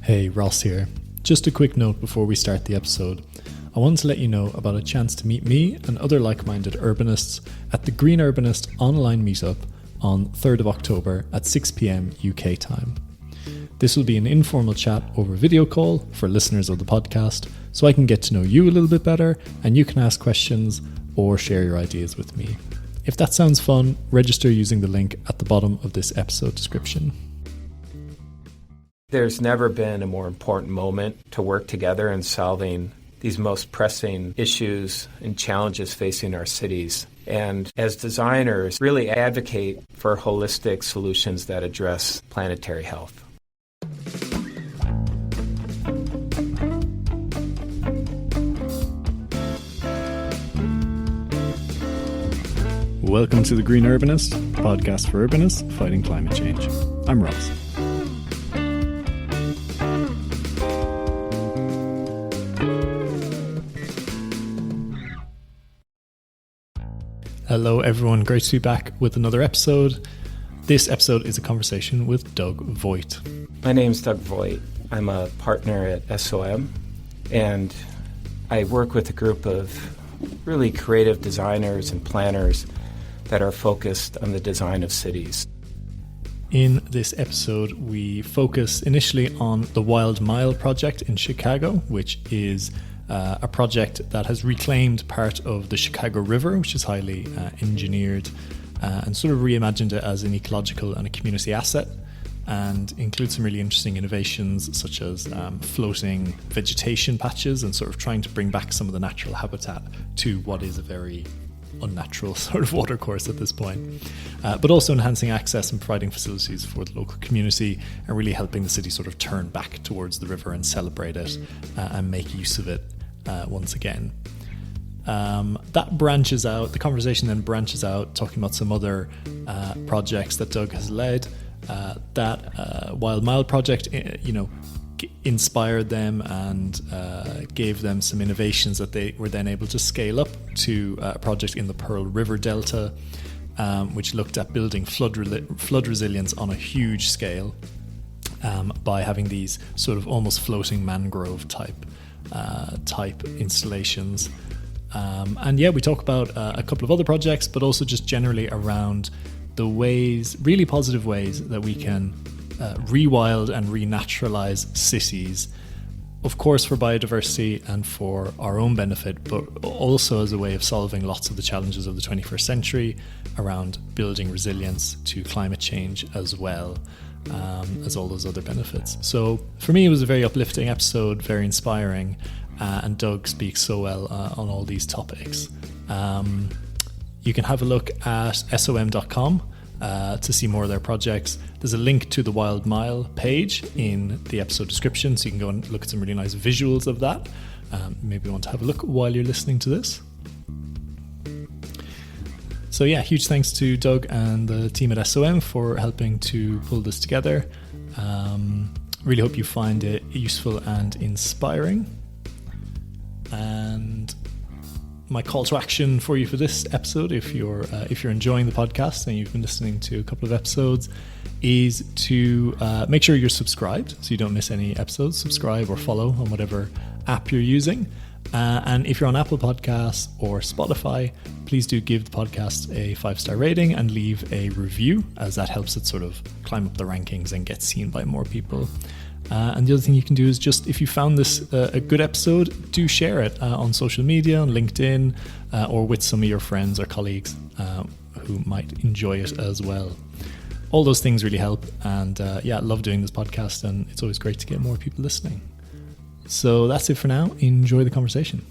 Hey, Ross here. Just a quick note before we start the episode. I wanted to let you know about a chance to meet me and other like-minded urbanists at the Green Urbanist online meetup on 3rd of October at 6 p.m. UK time. This will be an informal chat over video call for listeners of the podcast, so I can get to know you a little bit better and you can ask questions or share your ideas with me. If that sounds fun, register using the link at the bottom of this episode description. There's never been a more important moment to work together in solving these most pressing issues and challenges facing our cities. And as designers, really advocate for holistic solutions that address planetary health. Welcome to the Green Urbanist, podcast for urbanists fighting climate change. I'm Ross. Hello everyone, great to be back with another episode. This episode is a conversation with Doug Voigt. My name's Doug Voigt. I'm a partner at SOM, and I work with a group of really creative designers and planners that are focused on the design of cities. In this episode, we focus initially on the Wild Mile project in Chicago, which is a project that has reclaimed part of the Chicago River, which is highly engineered, and sort of reimagined it as an ecological and a community asset, and includes some really interesting innovations such as floating vegetation patches and sort of trying to bring back some of the natural habitat to what is a very unnatural sort of watercourse at this point, but also enhancing access and providing facilities for the local community and really helping the city sort of turn back towards the river and celebrate it and make use of it once again. That branches out, the conversation then branches out, talking about some other projects that Doug has led. That Wild Mile project, inspired them and gave them some innovations that they were then able to scale up to a project in the Pearl River Delta, which looked at building flood resilience on a huge scale by having these sort of almost floating mangrove type installations. We talk about a couple of other projects, but also just generally around the ways, really positive ways, that we can rewild and renaturalize cities, of course for biodiversity and for our own benefit, but also as a way of solving lots of the challenges of the 21st century around building resilience to climate change, as well as all those other benefits. So for me, it was a very uplifting episode, very inspiring, and Doug speaks so well on all these topics. You can have a look at som.com to see more of their projects. There's a link to the Wild Mile page in the episode description, so you can go and look at some really nice visuals of that. Maybe you want to have a look while you're listening to this. So yeah, huge thanks to Doug and the team at SOM for helping to pull this together. Really hope you find it useful and inspiring. And my call to action for you for this episode, if you're enjoying the podcast and you've been listening to a couple of episodes, is to make sure you're subscribed so you don't miss any episodes. Subscribe or follow on whatever app you're using. And if you're on Apple Podcasts or Spotify, please do give the podcast a 5-star rating and leave a review, as that helps it sort of climb up the rankings and get seen by more people. And the other thing you can do is just, if you found this a good episode, do share it on social media, on LinkedIn, or with some of your friends or colleagues who might enjoy it as well. All those things really help. And I love doing this podcast, and it's always great to get more people listening. So that's it for now. Enjoy the conversation.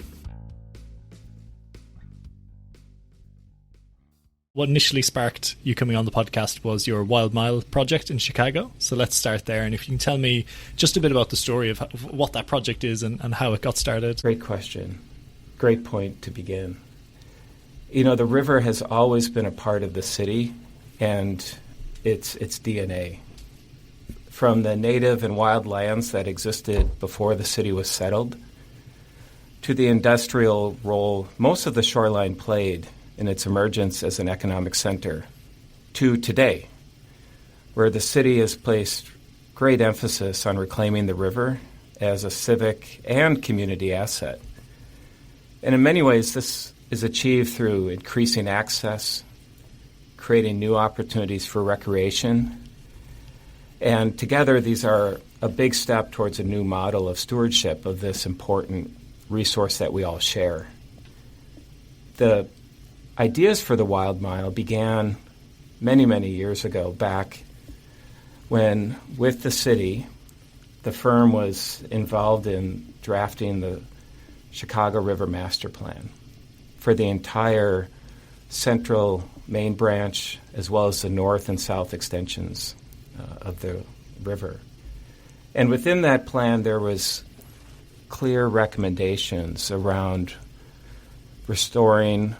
What initially sparked you coming on the podcast was your Wild Mile project in Chicago. So let's start there. And if you can tell me just a bit about the story of what that project is and how it got started. Great question. Great point to begin. The river has always been a part of the city and its DNA. From the native and wild lands that existed before the city was settled, to the industrial role most of the shoreline played in its emergence as an economic center, to today, where the city has placed great emphasis on reclaiming the river as a civic and community asset. And in many ways, this is achieved through increasing access, creating new opportunities for recreation. And together, these are a big step towards a new model of stewardship of this important resource that we all share. The ideas for the Wild Mile began many, many years ago, back when, with the city, the firm was involved in drafting the Chicago River Master Plan for the entire central main branch, as well as the north and south extensions of the river. And within that plan, there was clear recommendations around restoring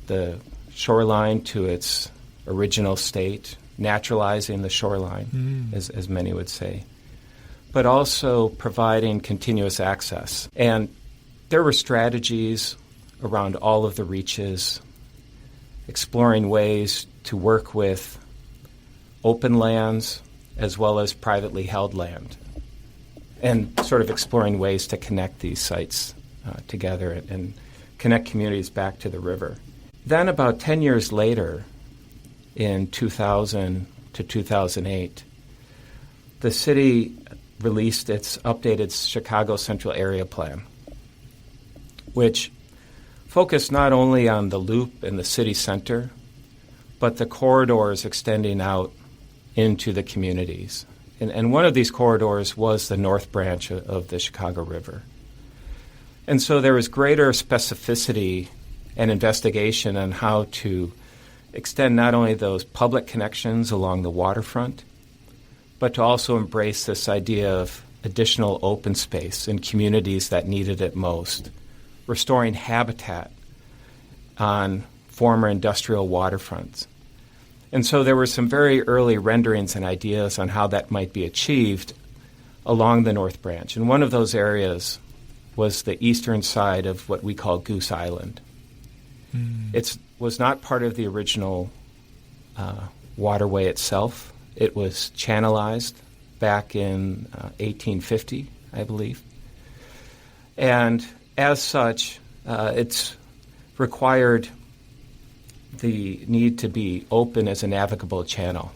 the shoreline to its original state, naturalizing the shoreline, as many would say, but also providing continuous access. And there were strategies around all of the reaches, exploring ways to work with open lands as well as privately held land, and sort of exploring ways to connect these sites together and connect communities back to the river. Then about 10 years later, in 2000 to 2008, the city released its updated Chicago Central Area Plan, which focused not only on the loop and the city center, but the corridors extending out into the communities. And one of these corridors was the north branch of the Chicago River. And so there was greater specificity and investigation on how to extend not only those public connections along the waterfront, but to also embrace this idea of additional open space in communities that needed it most, restoring habitat on former industrial waterfronts. And so there were some very early renderings and ideas on how that might be achieved along the North Branch. And one of those areas was the eastern side of what we call Goose Island. It was not part of the original waterway itself. It was channelized back in 1850, I believe. And as such, it's required the need to be open as a navigable channel.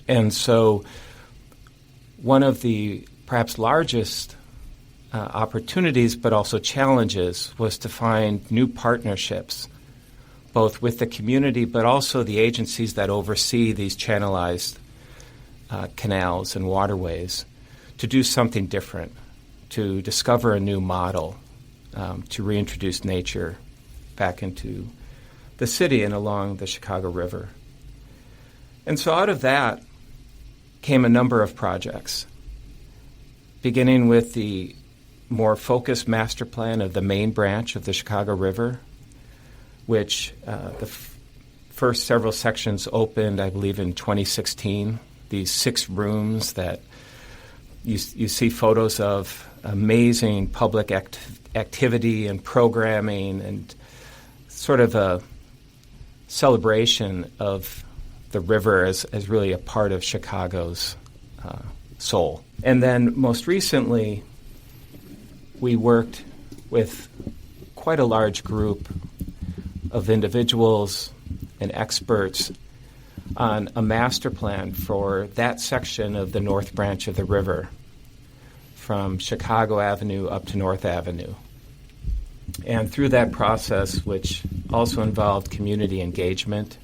And so one of the perhaps largest opportunities, but also challenges, was to find new partnerships, both with the community, but also the agencies that oversee these channelized canals and waterways, to do something different, to discover a new model, to reintroduce nature back into the city and along the Chicago River. And so out of that came a number of projects, beginning with the more focused master plan of the main branch of the Chicago River, which the first several sections opened, I believe, in 2016. These 6 rooms that you see photos of, amazing public activity and programming, and sort of a celebration of the river as really a part of Chicago's soul. And then most recently, we worked with quite a large group of individuals and experts on a master plan for that section of the North Branch of the river, from Chicago Avenue up to North Avenue. And through that process, which also involved community engagement,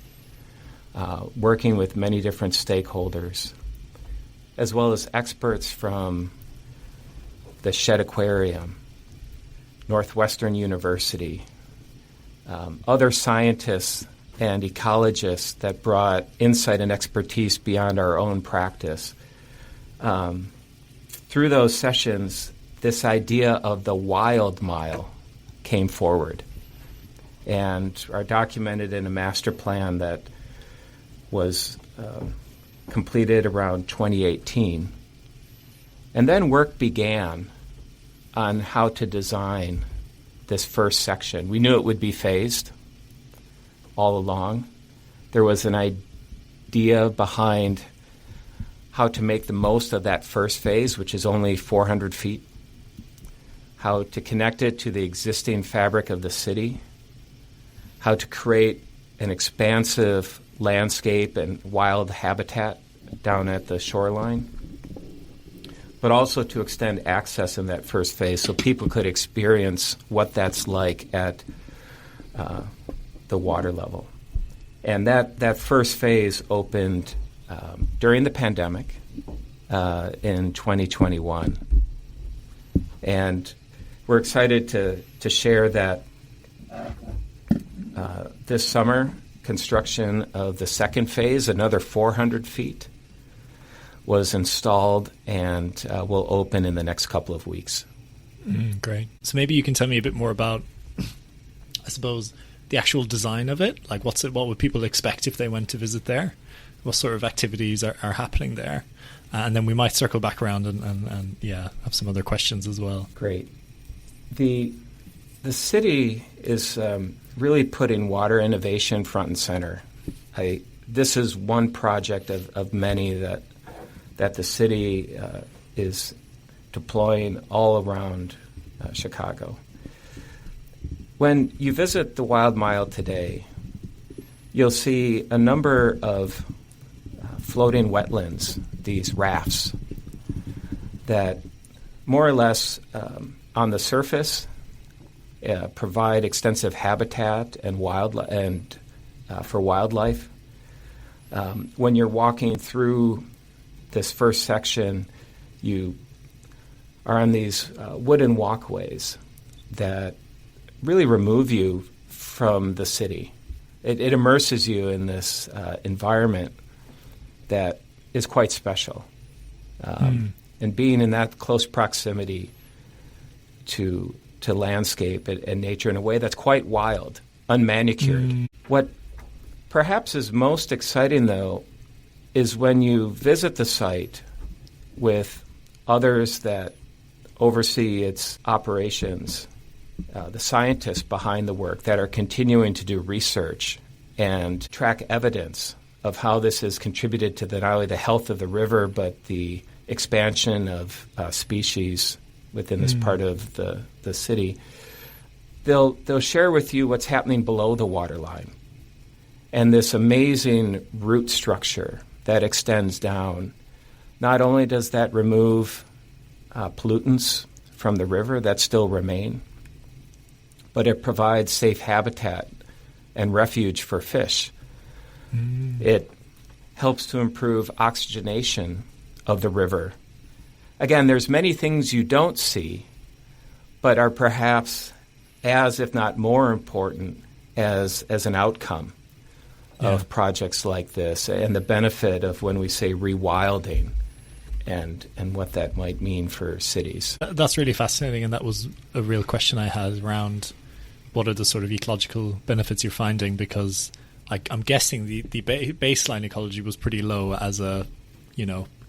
working with many different stakeholders, as well as experts from the Shedd Aquarium, Northwestern University, other scientists and ecologists that brought insight and expertise beyond our own practice. Through those sessions, this idea of the Wild Mile came forward and are documented in a master plan that was completed around 2018. And then work began on how to design this first section. We knew it would be phased all along. There was an idea behind how to make the most of that first phase, which is only 400 feet, how to connect it to the existing fabric of the city, how to create an expansive landscape and wild habitat down at the shoreline, but also to extend access in that first phase so people could experience what that's like at the water level. And that first phase opened during the pandemic in 2021. And we're excited to share that this summer, construction of the second phase, another 400 feet, was installed and will open in the next couple of weeks. Great. So maybe you can tell me a bit more about, I suppose, the actual design of it. Like, what would people expect if they went to visit there? What sort of activities are happening there? And then we might circle back around and have some other questions as well. Great. The city is really putting water innovation front and center. This is one project of many that the city is deploying all around Chicago. When you visit the Wild Mile today, you'll see a number of floating wetlands, these rafts, that more or less on the surface provide extensive habitat and for wildlife. When you're walking through this first section, you are on these wooden walkways that really remove you from the city. It immerses you in this environment that is quite special. And being in that close proximity to landscape and nature in a way that's quite wild, unmanicured. What perhaps is most exciting, though, is when you visit the site with others that oversee its operations, the scientists behind the work that are continuing to do research and track evidence of how this has contributed to not only the health of the river, but the expansion of species within this part of the city. They'll share with you what's happening below the waterline and this amazing root structure that extends down. Not only does that remove pollutants from the river that still remain, but it provides safe habitat and refuge for fish. It helps to improve oxygenation of the river. Again, there's many things you don't see, but are perhaps as, if not more important, as an outcome of projects like this, and the benefit of when we say rewilding and what that might mean for cities. That's really fascinating, and that was a real question I had around what are the sort of ecological benefits you're finding, because I'm guessing the baseline ecology was pretty low as a,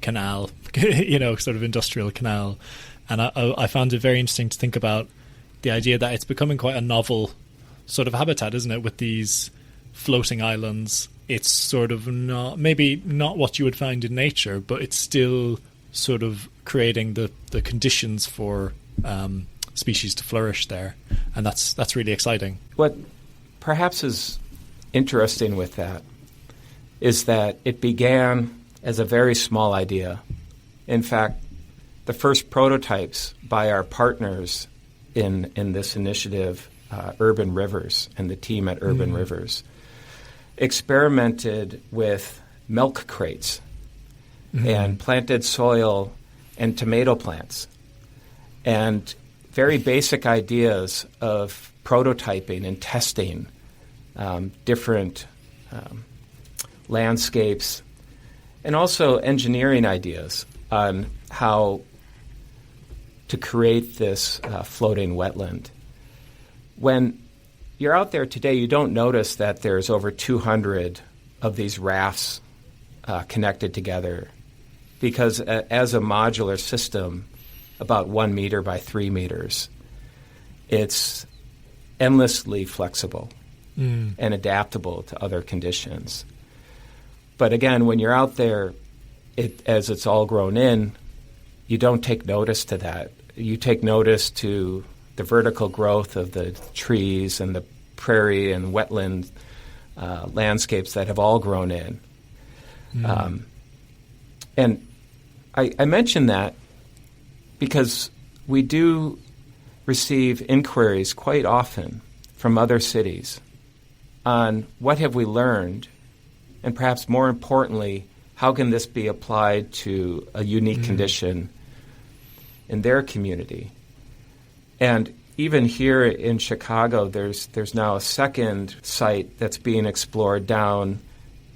canal, sort of industrial canal. And I found it very interesting to think about the idea that it's becoming quite a novel sort of habitat, isn't it, with these floating islands. It's sort of maybe not what you would find in nature, but it's still sort of creating the conditions for species to flourish there. And that's really exciting. What perhaps is interesting with that is that it began as a very small idea. In fact, the first prototypes by our partners in this initiative, Urban Rivers and the team at Urban Rivers, experimented with milk crates and planted soil and tomato plants and very basic ideas of prototyping and testing different landscapes, and also engineering ideas on how to create this floating wetland. When you're out there today, you don't notice that there's over 200 of these rafts connected together, because as a modular system, about 1 meter by 3 meters, it's endlessly flexible and adaptable to other conditions. But again, when you're out there, as it's all grown in, you don't take notice to that. You take notice to the vertical growth of the trees and the prairie and wetland landscapes that have all grown in. And I mention that because we do receive inquiries quite often from other cities on what have we learned, and perhaps more importantly, how can this be applied to a unique condition in their community. And even here in Chicago, there's now a second site that's being explored down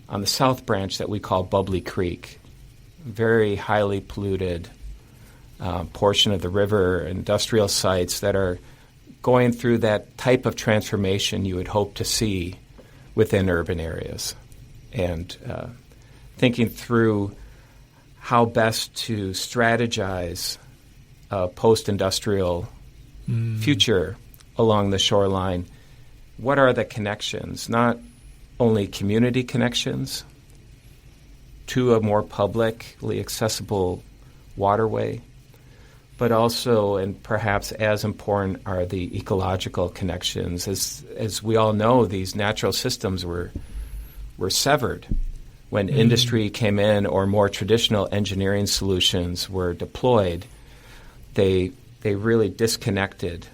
on the South Branch that we call Bubbly Creek, very highly polluted portion of the river, industrial sites that are going through that type of transformation you would hope to see within urban areas, and thinking through how best to strategize a post-industrial future along the shoreline. What are the connections? Not only community connections to a more publicly accessible waterway, but also, and perhaps as important, are the ecological connections. As we all know, these natural systems were severed when industry came in or more traditional engineering solutions were deployed. They really disconnected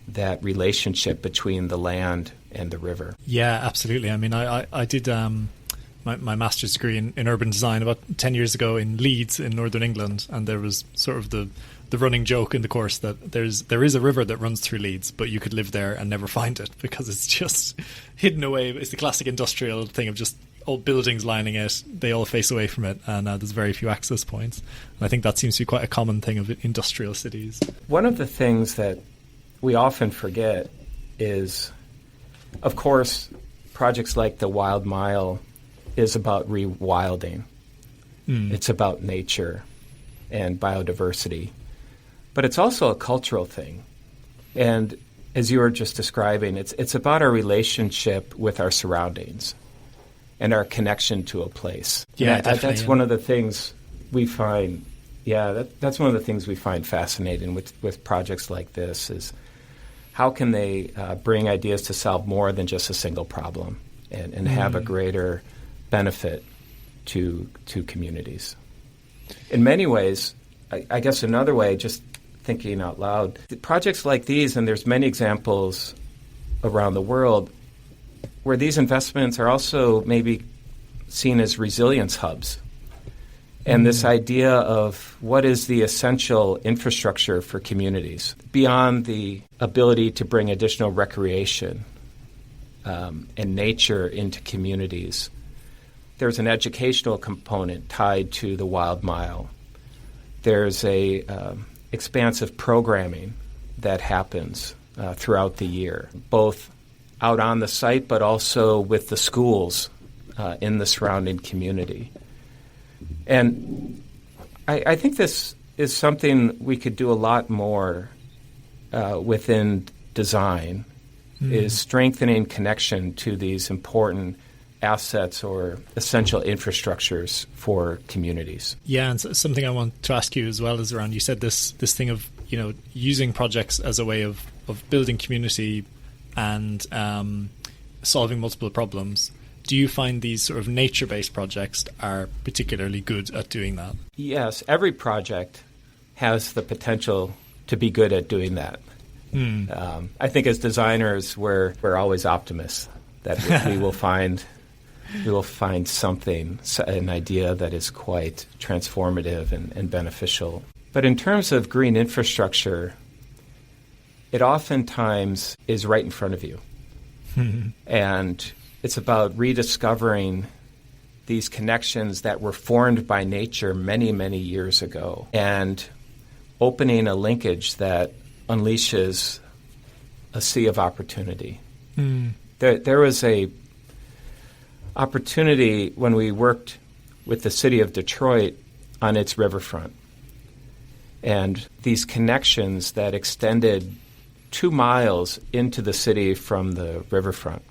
that relationship between the land and the river. Yeah, absolutely. I mean, I did my master's degree in urban design about 10 years ago in Leeds in northern England, and there was sort of the running joke in the course that there is a river that runs through Leeds, but you could live there and never find it because it's just hidden away. It's the classic industrial thing of just old buildings lining it. They all face away from it, and there's very few access points. And I think that seems to be quite a common thing of industrial cities. One of the things that we often forget is, of course, projects like the Wild Mile is about rewilding. It's about nature and biodiversity. But it's also a cultural thing. And as you were just describing, it's about our relationship with our surroundings and our connection to a place. Yeah, that's one of the things we find. Yeah, that's one of the things we find fascinating with projects like this is how can they bring ideas to solve more than just a single problem and have a greater benefit to communities. In many ways, I guess another way, just thinking out loud, projects like these, and there's many examples around the world, where these investments are also maybe seen as resilience hubs. And this idea of what is the essential infrastructure for communities, beyond the ability to bring additional recreation and nature into communities. There's an educational component tied to the Wild Mile. There's a expansive programming that happens throughout the year, both out on the site, but also with the schools in the surrounding community. And I think this is something we could do a lot more within design, is strengthening connection to these important assets or essential infrastructures for communities. Yeah, and something I want to ask you as well is around, you said this thing of, using projects as a way of building community and solving multiple problems. Do you find these sort of nature-based projects are particularly good at doing that? Yes, every project has the potential to be good at doing that. I think as designers, we're always optimists that we will find something, an idea that is quite transformative and beneficial. But in terms of green infrastructure, it oftentimes is right in front of you. And it's about rediscovering these connections that were formed by nature many, many years ago and opening a linkage that unleashes a sea of opportunity. There was a opportunity when we worked with the city of Detroit on its riverfront. And these connections that extended 2 miles into the city from the riverfront.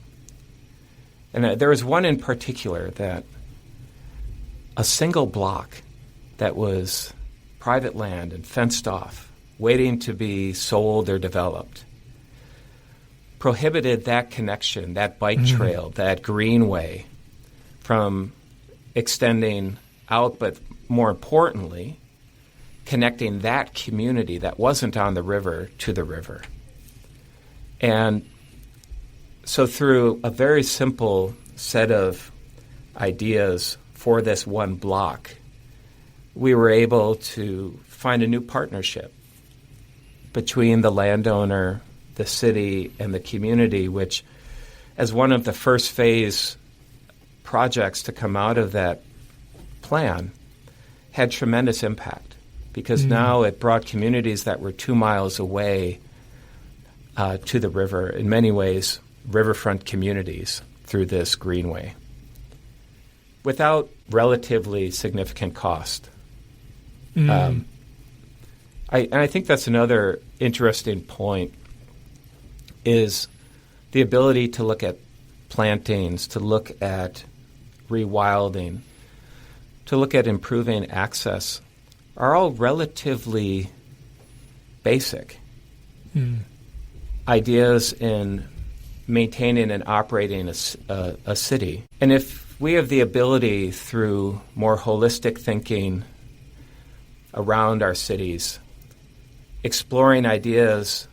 And there was one in particular that a single block that was private land and fenced off, waiting to be sold or developed, prohibited that connection, that bike trail, that greenway from extending out, but more importantly, connecting that community that wasn't on the river to the river. And so through a very simple set of ideas for this one block, we were able to find a new partnership between the landowner, the city, and the community, which, as one of the first phase projects to come out of that plan, had tremendous impact, because now it brought communities that were 2 miles away to the river, in many ways riverfront communities, through this greenway, without relatively significant cost. I think that's another interesting point, is the ability to look at plantings, to look at rewilding, to look at improving access, are all relatively basic ideas in maintaining and operating a city. And if we have the ability, through more holistic thinking around our cities, exploring ideas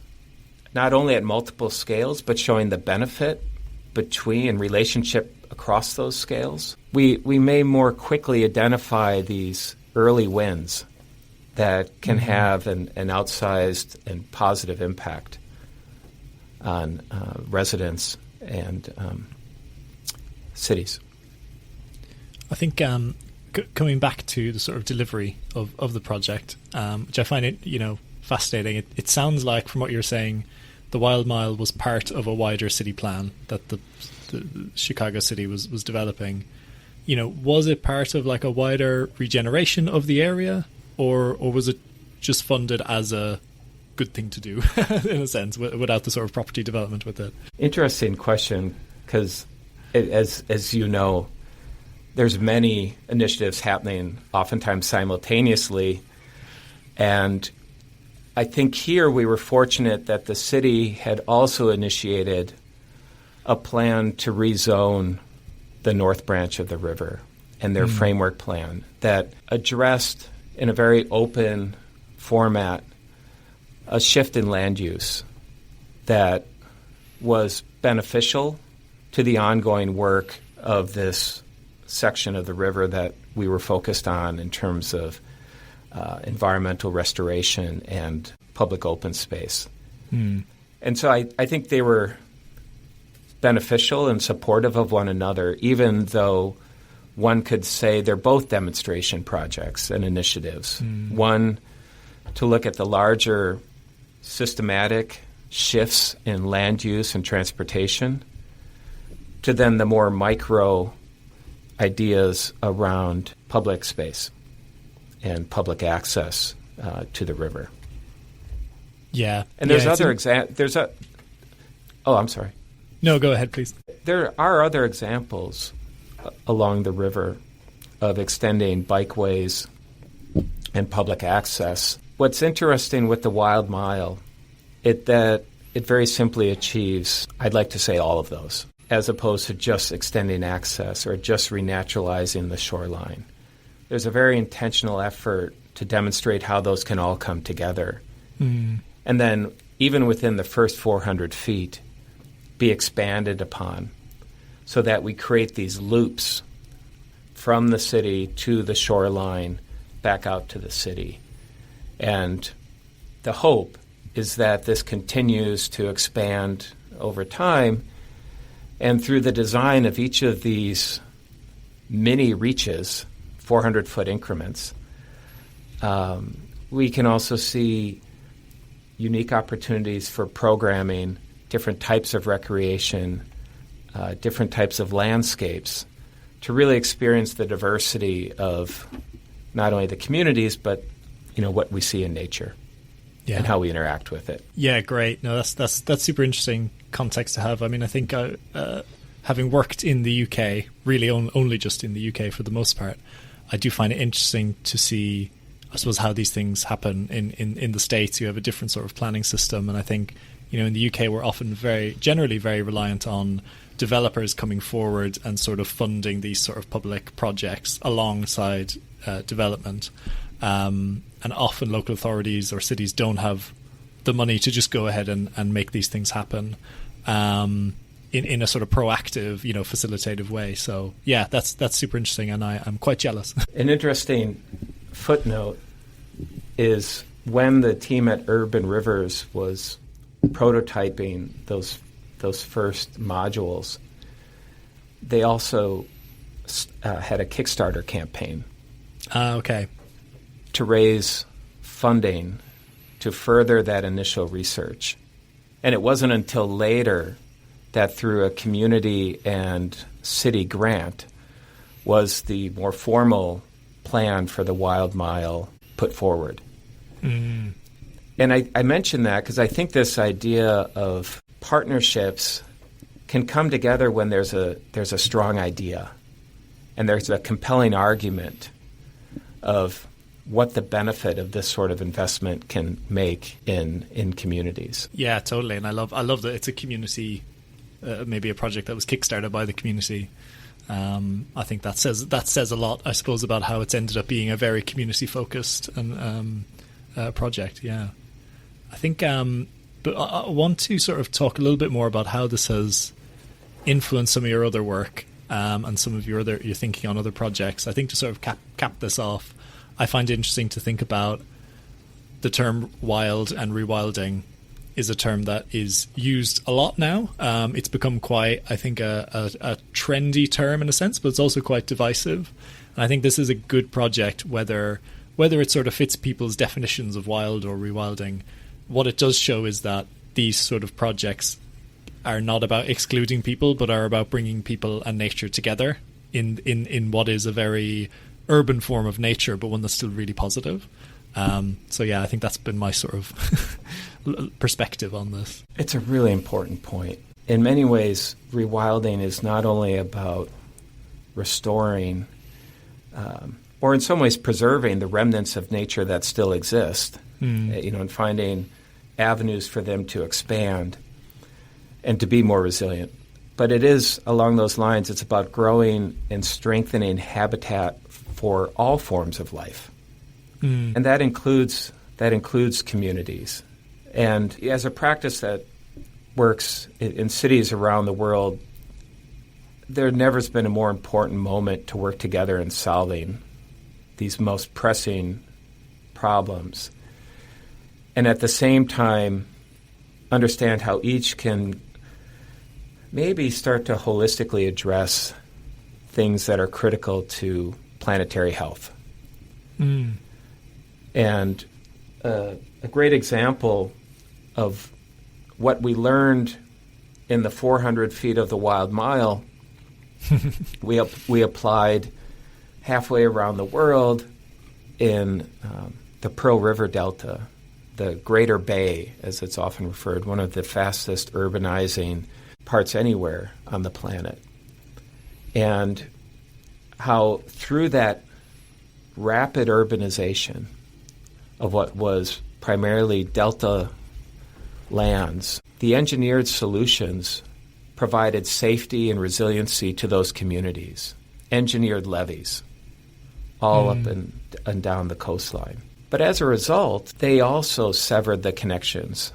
not only at multiple scales, but showing the benefit between and relationship across those scales, we may more quickly identify these early wins that can have an outsized and positive impact on residents and cities. I think coming back to the sort of delivery of the project, which I find it fascinating. It sounds like, from what you're saying, the Wild Mile was part of a wider city plan that the Chicago city was developing. Was it part of like a wider regeneration of the area, or was it just funded as a good thing to do in a sense, without the sort of property development with it? Interesting question, because as you know, there's many initiatives happening oftentimes simultaneously, and I think here we were fortunate that the city had also initiated a plan to rezone the north branch of the river, and their framework plan that addressed in a very open format a shift in land use that was beneficial to the ongoing work of this section of the river that we were focused on in terms of environmental restoration and public open space. And so I think they were beneficial and supportive of one another, even though one could say they're both demonstration projects and initiatives. One to look at the larger systematic shifts in land use and transportation, to then the more micro ideas around public space and public access to the river. Yeah. And there's I'm sorry. No, go ahead, please. There are other examples along the river of extending bikeways and public access. What's interesting with the Wild Mile is that it very simply achieves, I'd like to say, all of those, as opposed to just extending access or just renaturalizing the shoreline. There's a very intentional effort to demonstrate how those can all come together. And then, even within the first 400 feet, be expanded upon, so that we create these loops from the city to the shoreline, back out to the city. And the hope is that this continues to expand over time, and through the design of each of these mini reaches, 400-foot increments, we can also see unique opportunities for programming, different types of recreation, different types of landscapes, to really experience the diversity of not only the communities, but what we see in nature and how we interact with it. Yeah, great. No, that's super interesting context to have. I mean, I think having worked in the UK, really only just in the UK for the most part, I do find it interesting to see, I suppose, how these things happen in the States. You have a different sort of planning system, and I think, in the UK we're often generally very reliant on developers coming forward and sort of funding these sort of public projects alongside development, and often local authorities or cities don't have the money to just go ahead and make these things happen in a sort of proactive, facilitative way. So yeah, that's super interesting, and I'm quite jealous. An interesting footnote is when the team at Urban Rivers was prototyping those first modules, they also had a Kickstarter campaign. Okay. To raise funding to further that initial research. And it wasn't until later that through a community and city grant was the more formal plan for the Wild Mile put forward. Mm. And I mention that because I think this idea of partnerships can come together when there's a strong idea and there's a compelling argument of what the benefit of this sort of investment can make in communities. Yeah, totally. And I love that it's a community, maybe a project that was kickstarted by the community. I think that says a lot, I suppose, about how it's ended up being a very community focused and project. Yeah, I think. But I want to sort of talk a little bit more about how this has influenced some of your other work and some of your thinking on other projects. I think to sort of cap this off, I find it interesting to think about the term wild and rewilding is a term that is used a lot now. It's become quite, I think, a trendy term in a sense, but it's also quite divisive. And I think this is a good project, whether it sort of fits people's definitions of wild or rewilding. What it does show is that these sort of projects are not about excluding people, but are about bringing people and nature together in what is a very urban form of nature, but one that's still really positive. So yeah, I think that's been my sort of perspective on this. It's a really important point. In many ways, rewilding is not only about restoring or in some ways preserving the remnants of nature that still exist, and finding avenues for them to expand and to be more resilient. But it is, along those lines, it's about growing and strengthening habitat for all forms of life. And that includes communities. And as a practice that works in cities around the world, there never has been a more important moment to work together in solving these most pressing problems. And at the same time, understand how each can maybe start to holistically address things that are critical to planetary health. And a great example of what we learned in the 400 feet of the Wild Mile, we applied halfway around the world in the Pearl River Delta, the Greater Bay, as it's often referred, one of the fastest urbanizing parts anywhere on the planet. And how through that rapid urbanization of what was primarily delta lands, the engineered solutions provided safety and resiliency to those communities, engineered levees all up and down the coastline. But as a result, they also severed the connections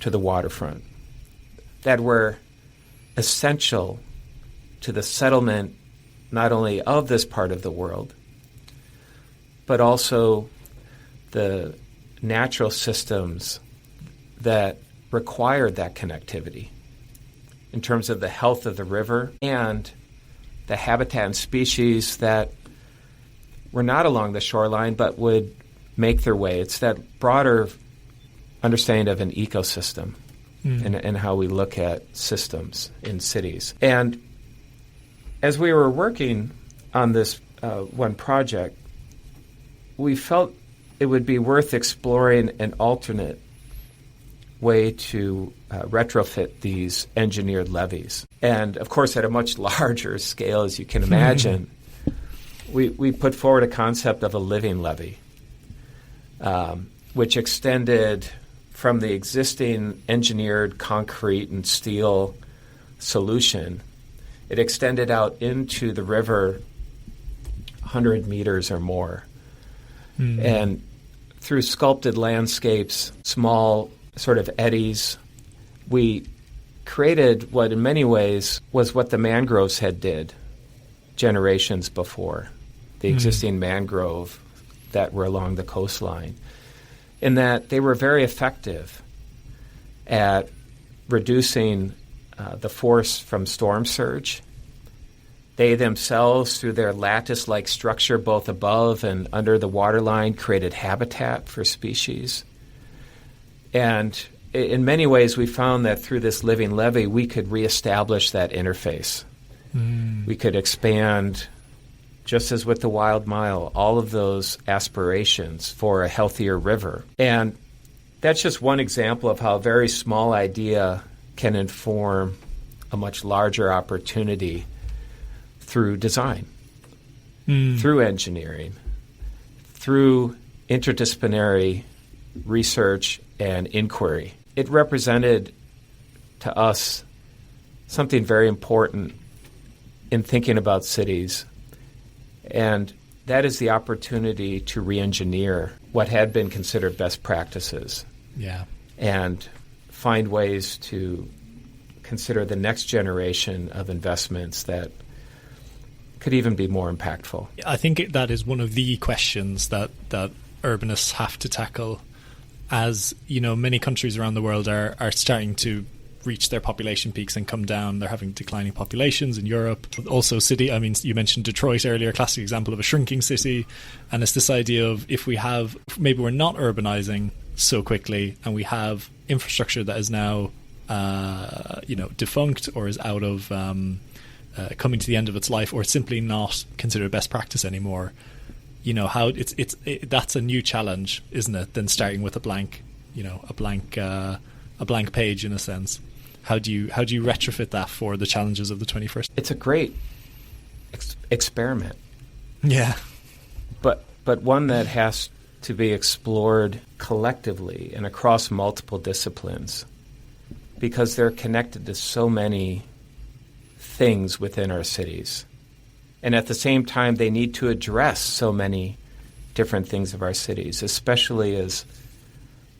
to the waterfront that were essential to the settlement not only of this part of the world, but also the natural systems that required that connectivity in terms of the health of the river and the habitat and species that were not along the shoreline but would make their way. It's that broader understanding of an ecosystem and how we look at systems in cities. And as we were working on this one project, we felt it would be worth exploring an alternate way to retrofit these engineered levees. And of course, at a much larger scale, as you can imagine, we put forward a concept of a living levee, which extended from the existing engineered concrete and steel solution. It extended out into the river 100 meters or more. And through sculpted landscapes, small sort of eddies, we created what in many ways was what the mangroves had did generations before, the existing mangrove that were along the coastline, in that they were very effective at reducing the force from storm surge. They themselves, through their lattice-like structure both above and under the waterline, created habitat for species. And in many ways, we found that through this living levee, we could reestablish that interface. We could expand, just as with the Wild Mile, all of those aspirations for a healthier river. And that's just one example of how a very small idea can inform a much larger opportunity through design, through engineering, through interdisciplinary research and inquiry. It represented to us something very important in thinking about cities, and that is the opportunity to re-engineer what had been considered best practices. Yeah. And find ways to consider the next generation of investments that could even be more impactful. I think that is one of the questions that urbanists have to tackle. As you know, many countries around the world are starting to reach their population peaks and come down. They're having declining populations in Europe. Also you mentioned Detroit earlier, classic example of a shrinking city. And it's this idea of, if we have, maybe we're not urbanizing so quickly and we have infrastructure that is now defunct or is out of coming to the end of its life, or simply not considered best practice anymore. How that's a new challenge, isn't it? Than starting with a blank page in a sense. How do you retrofit that for the challenges of the 21st? It's a great experiment. Yeah, but one that has to be explored collectively and across multiple disciplines, because they're connected to so many things within our cities. And at the same time, they need to address so many different things of our cities, especially as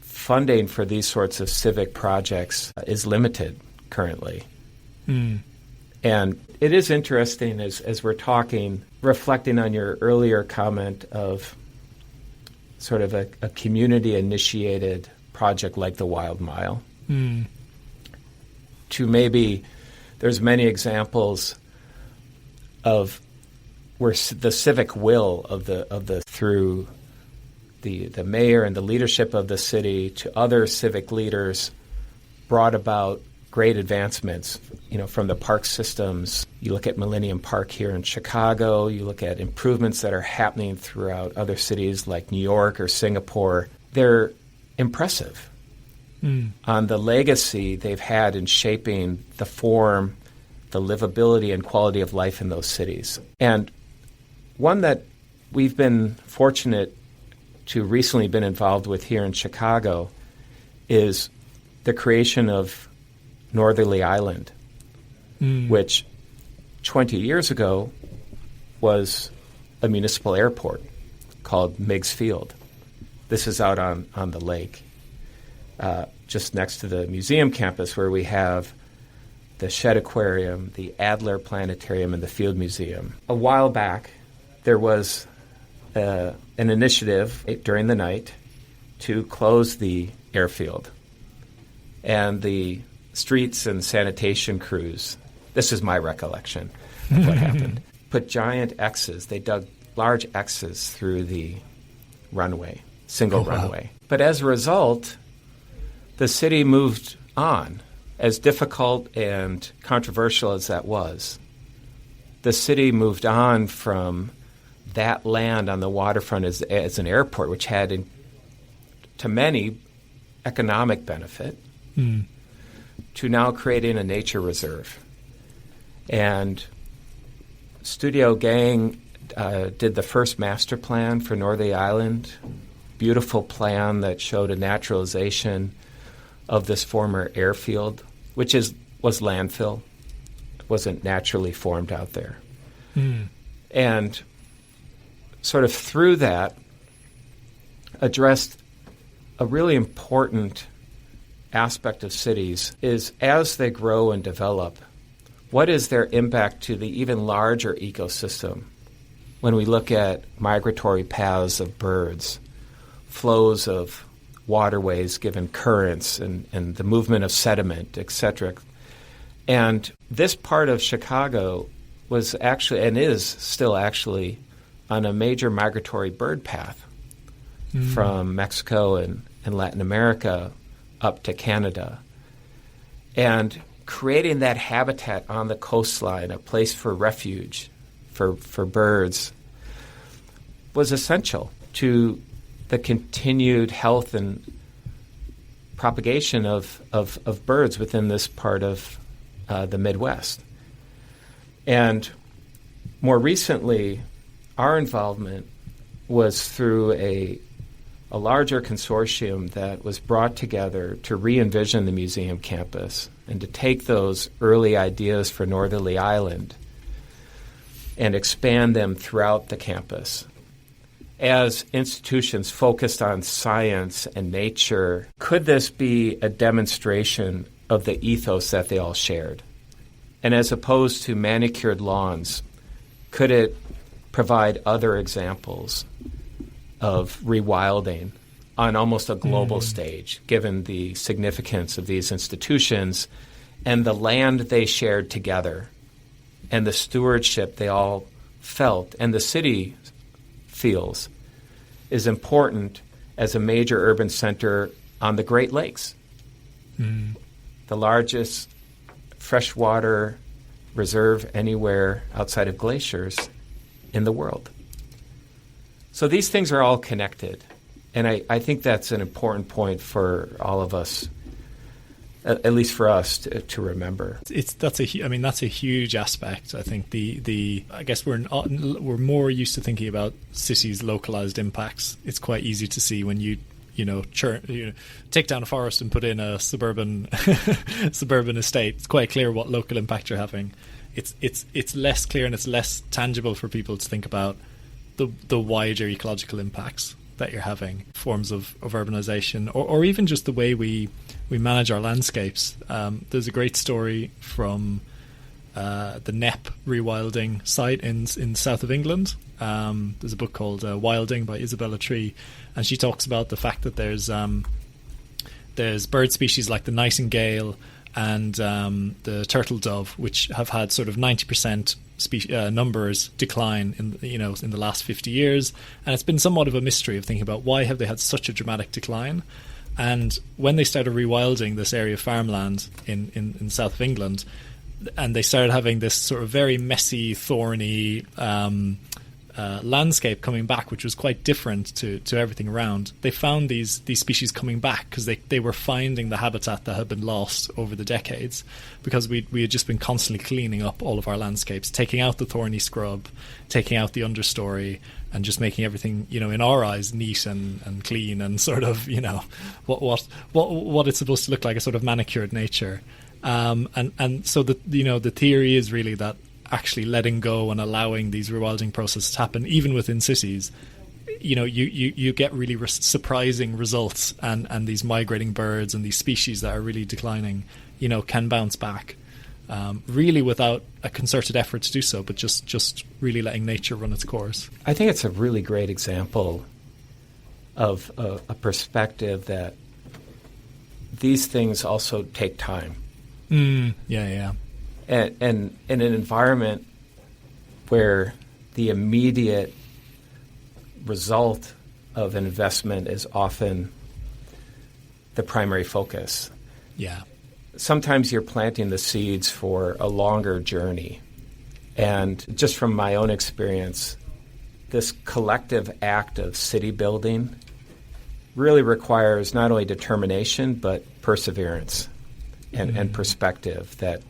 funding for these sorts of civic projects is limited currently. And it is interesting as we're talking, reflecting on your earlier comment of sort of a community-initiated project like the Wild Mile, to maybe there's many examples of where the civic will of the through the mayor and the leadership of the city to other civic leaders brought about great advancements, from the park systems. You look at Millennium Park here in Chicago, you look at improvements that are happening throughout other cities like New York or Singapore. They're impressive on the legacy they've had in shaping the form, the livability and quality of life in those cities. And one that we've been fortunate to recently been involved with here in Chicago is the creation of Northerly Island, which 20 years ago was a municipal airport called Meigs Field. This is out on the lake, just next to the museum campus, where we have the Shedd Aquarium, the Adler Planetarium, and the Field Museum. A while back, there was an initiative during the night to close the airfield. And the streets and sanitation crews, this is my recollection of what happened, put giant X's. They dug large X's through the runway, single runway. But as a result, the city moved on. As difficult and controversial as that was, the city moved on from that land on the waterfront as an airport, which had, to many, economic benefit, to now creating a nature reserve. And Studio Gang did the first master plan for Northern Island. Beautiful plan that showed a naturalization of this former airfield, which was landfill. It wasn't naturally formed out there. And sort of through that, addressed a really important aspect of cities is as they grow and develop, what is their impact to the even larger ecosystem when we look at migratory paths of birds, flows of waterways given currents and the movement of sediment, etc. And this part of Chicago was actually, and is still actually, on a major migratory bird path from Mexico and Latin America up to Canada. And creating that habitat on the coastline, a place for refuge for birds, was essential to the continued health and propagation of birds within this part of the Midwest. And more recently, our involvement was through a larger consortium that was brought together to re-envision the museum campus and to take those early ideas for Northerly Island and expand them throughout the campus. As institutions focused on science and nature, could this be a demonstration of the ethos that they all shared? And as opposed to manicured lawns, could it provide other examples of rewilding on almost a global stage, given the significance of these institutions and the land they shared together and the stewardship they all felt and the city feels is important as a major urban center on the Great Lakes, the largest freshwater reserve anywhere outside of glaciers in the world. So these things are all connected, and I think that's an important point for all of us, at least for us, to remember. That's a huge aspect. I think I guess we're more used to thinking about cities' localized impacts. It's quite easy to see when you take down a forest and put in a suburban estate. It's quite clear what local impact you're having. It's less clear and it's less tangible for people to think about the wider ecological impacts that you're having, forms of urbanization, or even just the way we manage our landscapes. There's a great story from the Knepp rewilding site in south of England. There's a book called Wilding by Isabella Tree, and she talks about the fact that there's bird species like the nightingale and the turtle dove, which have had sort of 90% numbers decline in the last 50 years, and it's been somewhat of a mystery of thinking about why have they had such a dramatic decline. And when they started rewilding this area of farmland in south of England, and they started having this sort of very messy, thorny landscape coming back, which was quite different to everything around, they found these species coming back because they were finding the habitat that had been lost over the decades, because we had just been constantly cleaning up all of our landscapes, taking out the thorny scrub, taking out the understory, and just making everything, in our eyes, neat and clean and sort of, what it's supposed to look like, a sort of manicured nature. And so the theory is really that actually letting go and allowing these rewilding processes to happen, even within cities, you get really surprising results, and these migrating birds and these species that are really declining, can bounce back, really without a concerted effort to do so, but just really letting nature run its course. I think it's a really great example of a perspective that these things also take time. Yeah. And in an environment where the immediate result of an investment is often the primary focus. Yeah. Sometimes you're planting the seeds for a longer journey. And just from my own experience, this collective act of city building really requires not only determination, but perseverance and perspective, that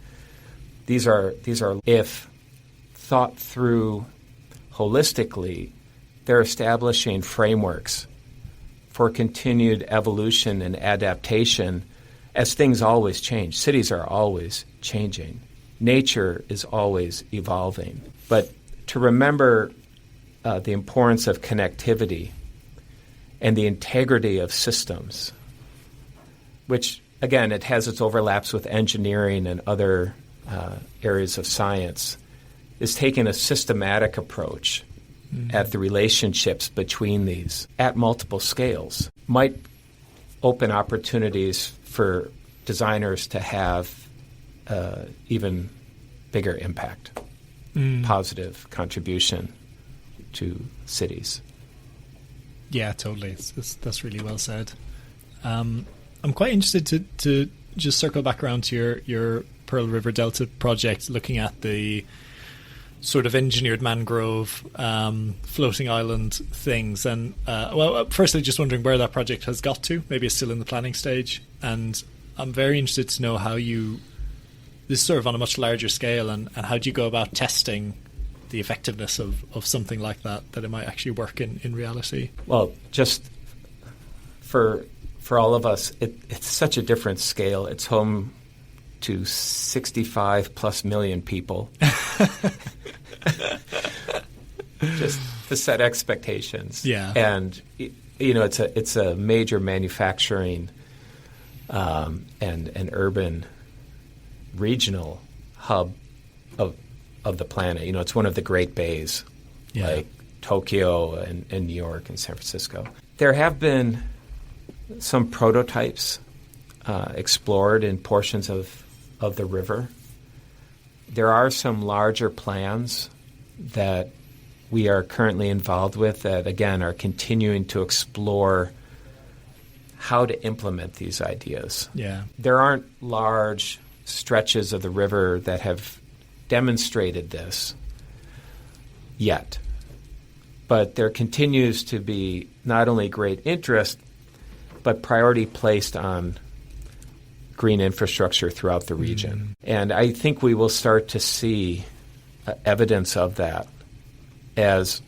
these are, if thought through holistically, they're establishing frameworks for continued evolution and adaptation as things always change. Cities are always changing. Nature is always evolving. But to remember the importance of connectivity and the integrity of systems, which, again, it has its overlaps with engineering and other areas of science, is taking a systematic approach at the relationships between these at multiple scales might open opportunities for designers to have even bigger impact, positive contribution to cities. Yeah, totally. That's really well said. I'm quite interested to just circle back around to your Pearl River Delta project, looking at the sort of engineered mangrove, floating island things. And, firstly, just wondering where that project has got to. Maybe it's still in the planning stage. And I'm very interested to know how this is sort of on a much larger scale, and how do you go about testing the effectiveness of something like that it might actually work in reality? Well, just for all of us, it's such a different scale. It's home to 65 plus million people. Just to set expectations. Yeah. And, it's a major manufacturing and urban regional hub of the planet. It's one of the great bays, like Tokyo and New York and San Francisco. There have been some prototypes explored in portions of the river. There are some larger plans that we are currently involved with that, again, are continuing to explore how to implement these ideas. Yeah. There aren't large stretches of the river that have demonstrated this yet. But there continues to be not only great interest, but priority placed on green infrastructure throughout the region. And I think we will start to see evidence of that as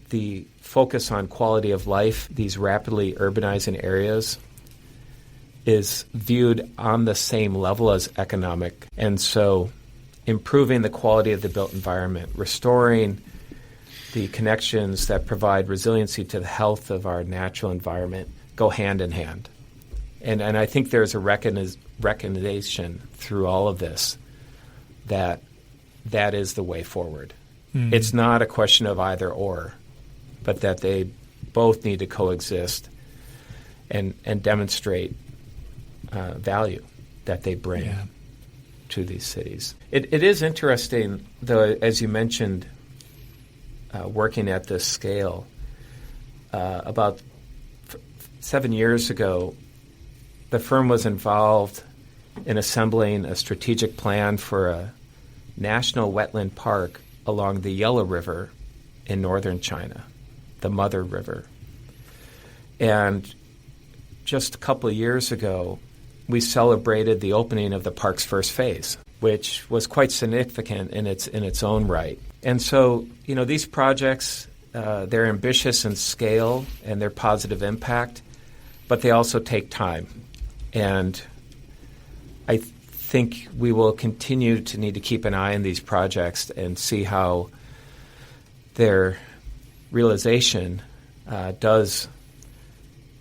the focus on quality of life, these rapidly urbanizing areas, is viewed on the same level as economic. And so improving the quality of the built environment, restoring the connections that provide resiliency to the health of our natural environment go hand in hand. And I think there's a recognition through all of this that is the way forward. It's not a question of either or, but that they both need to coexist and demonstrate value that they bring to these cities. It is interesting, though, as you mentioned, working at this scale. About 7 years ago, the firm was involved in assembling a strategic plan for a national wetland park along the Yellow River in northern China, the Mother River. And just a couple of years ago, we celebrated the opening of the park's first phase, which was quite significant in its own right. And so, these projects, they're ambitious in scale and their positive impact, but they also take time. And I think we will continue to need to keep an eye on these projects and see how their realization does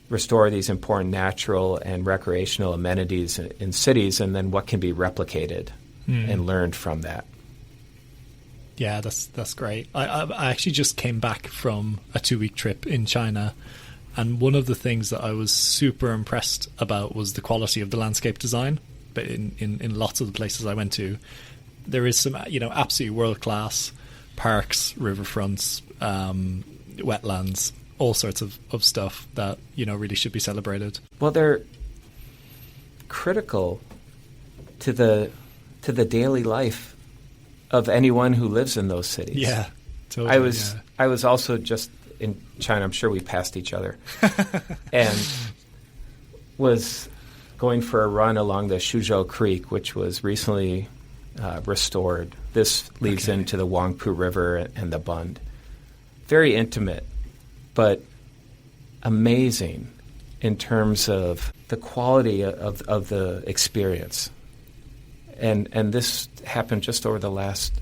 restore these important natural and recreational amenities in cities, and then what can be replicated and learned from that. Yeah, that's great. I actually just came back from a 2-week trip in China, and one of the things that I was super impressed about was the quality of the landscape design. But in lots of the places I went to, there is some absolutely world-class parks, riverfronts, wetlands, all sorts of stuff that really should be celebrated. Well, they're critical to the daily life of anyone who lives in those cities. Yeah, totally. I was also just in China. I'm sure we passed each other, and was going for a run along the Suzhou Creek, which was recently restored. This leads into the Huangpu River and the Bund. Very intimate, but amazing in terms of the quality of the experience. And this happened just over the last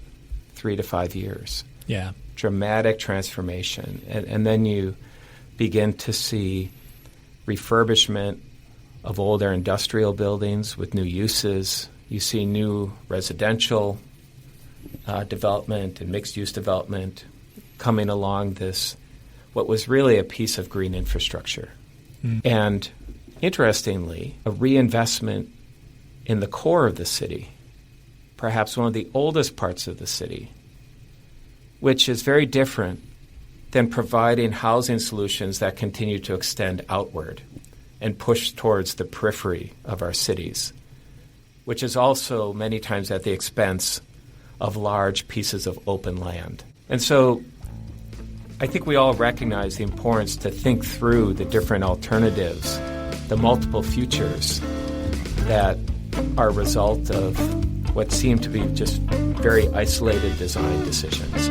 3 to 5 years. Yeah. Dramatic transformation. And then you begin to see refurbishment of older industrial buildings with new uses. You see new residential development and mixed-use development coming along this, what was really a piece of green infrastructure. And interestingly, a reinvestment in the core of the city, perhaps one of the oldest parts of the city, which is very different than providing housing solutions that continue to extend outward and push towards the periphery of our cities, which is also many times at the expense of large pieces of open land. And so I think we all recognize the importance to think through the different alternatives, the multiple futures that are a result of what seem to be just very isolated design decisions.